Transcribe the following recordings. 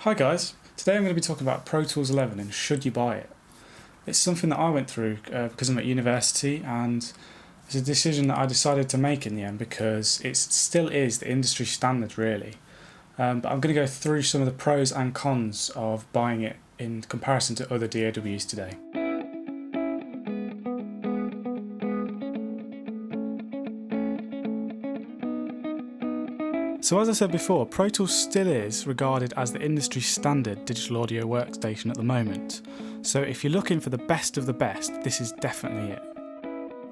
Hi guys, today I'm going to be talking about Pro Tools 11 and should you buy it. It's something that I went through because I'm at university, and it's a decision that I decided to make in the end because it still is the industry standard really. But I'm going to go through some of the pros and cons of buying it in comparison to other DAWs today. So as I said before, Pro Tools still is regarded as the industry standard digital audio workstation at the moment. So if you're looking for the best of the best, this is definitely it.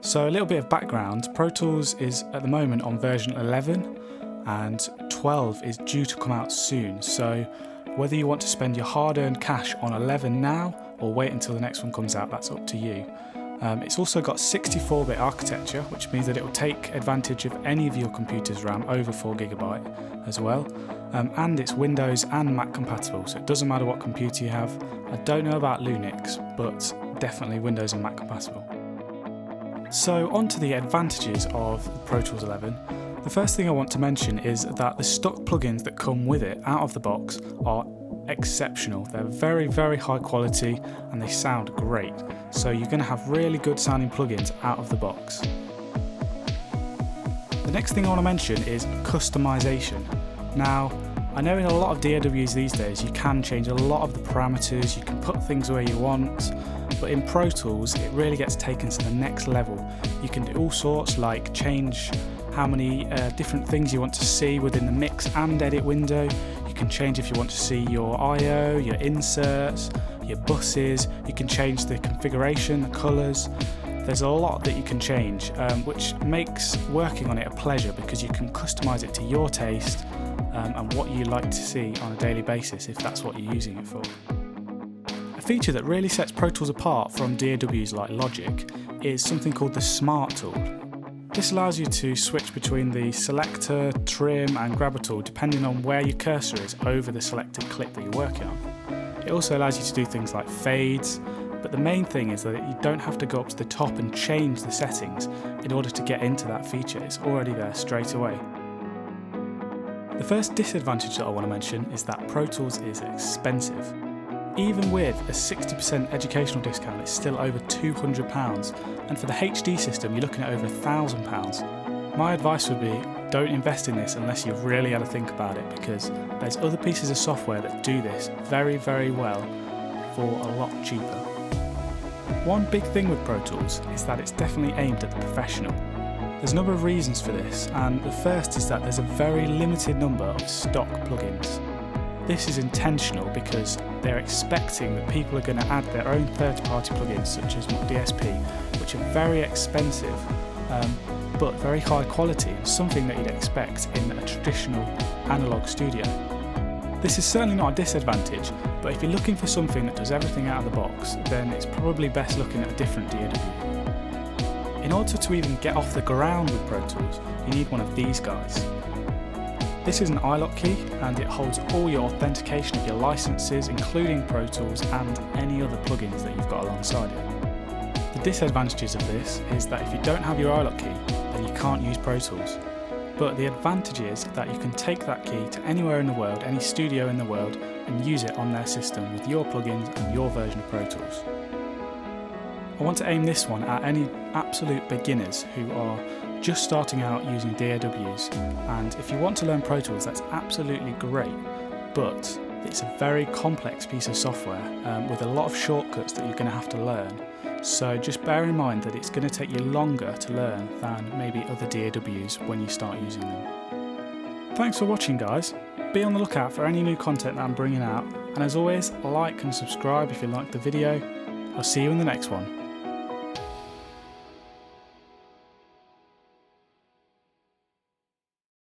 So a little bit of background, Pro Tools is at the moment on version 11 and 12 is due to come out soon. So whether you want to spend your hard-earned cash on 11 now or wait until the next one comes out, that's up to you. It's also got 64-bit architecture, which means that it will take advantage of any of your computer's RAM over 4GB as well, and it's Windows and Mac compatible, so it doesn't matter what computer you have. I don't know about Linux, but definitely Windows and Mac compatible. So on to the advantages of the Pro Tools 11. The first thing I want to mention is that the stock plugins that come with it out of the box are exceptional. They're very, very high quality and they sound great. So you're going to have really good sounding plugins out of the box. The next thing I want to mention is customization. Now, I know in a lot of DAWs these days you can change a lot of the parameters, you can put things where you want, but in Pro Tools it really gets taken to the next level. You can do all sorts, like change how many different things you want to see within the mix and edit window. You can change if you want to see your I/O, your inserts, your buses. You can change the configuration, the colours. There's a lot that you can change, which makes working on it a pleasure because you can customise it to your taste and what you like to see on a daily basis if that's what you're using it for. A feature that really sets Pro Tools apart from DAWs like Logic is something called the Smart tool. This allows you to switch between the selector, trim and grabber tool depending on where your cursor is over the selected clip that you're working on. It also allows you to do things like fades, but the main thing is that you don't have to go up to the top and change the settings in order to get into that feature. It's already there straight away. The first disadvantage that I want to mention is that Pro Tools is expensive. Even with a 60% educational discount, it's still over £200, and for the HD system you're looking at over £1,000. My advice would be, don't invest in this unless you've really had to think about it, because there's other pieces of software that do this very, very well for a lot cheaper. One big thing with Pro Tools is that it's definitely aimed at the professional. There's a number of reasons for this, and the first is that there's a very limited number of stock plugins. This is intentional because they're expecting that people are going to add their own third-party plugins such as DSP, which are very expensive but very high quality, something that you'd expect in a traditional analog studio. This is certainly not a disadvantage, but if you're looking for something that does everything out of the box, then it's probably best looking at a different DAW. In order to even get off the ground with Pro Tools, you need one of these guys. This is an iLock key and it holds all your authentication of your licenses, including Pro Tools and any other plugins that you've got alongside it. The disadvantages of this is that if you don't have your iLock key, then you can't use Pro Tools. But the advantage is that you can take that key to anywhere in the world, any studio in the world, and use it on their system with your plugins and your version of Pro Tools. I want to aim this one at any absolute beginners who are just starting out using DAWs, and if you want to learn Pro Tools, that's absolutely great, but it's a very complex piece of software with a lot of shortcuts that you're going to have to learn, so just bear in mind that it's going to take you longer to learn than maybe other DAWs when you start using them. Thanks for watching guys, be on the lookout for any new content that I'm bringing out, and as always, like and subscribe if you liked the video. I'll see you in the next one.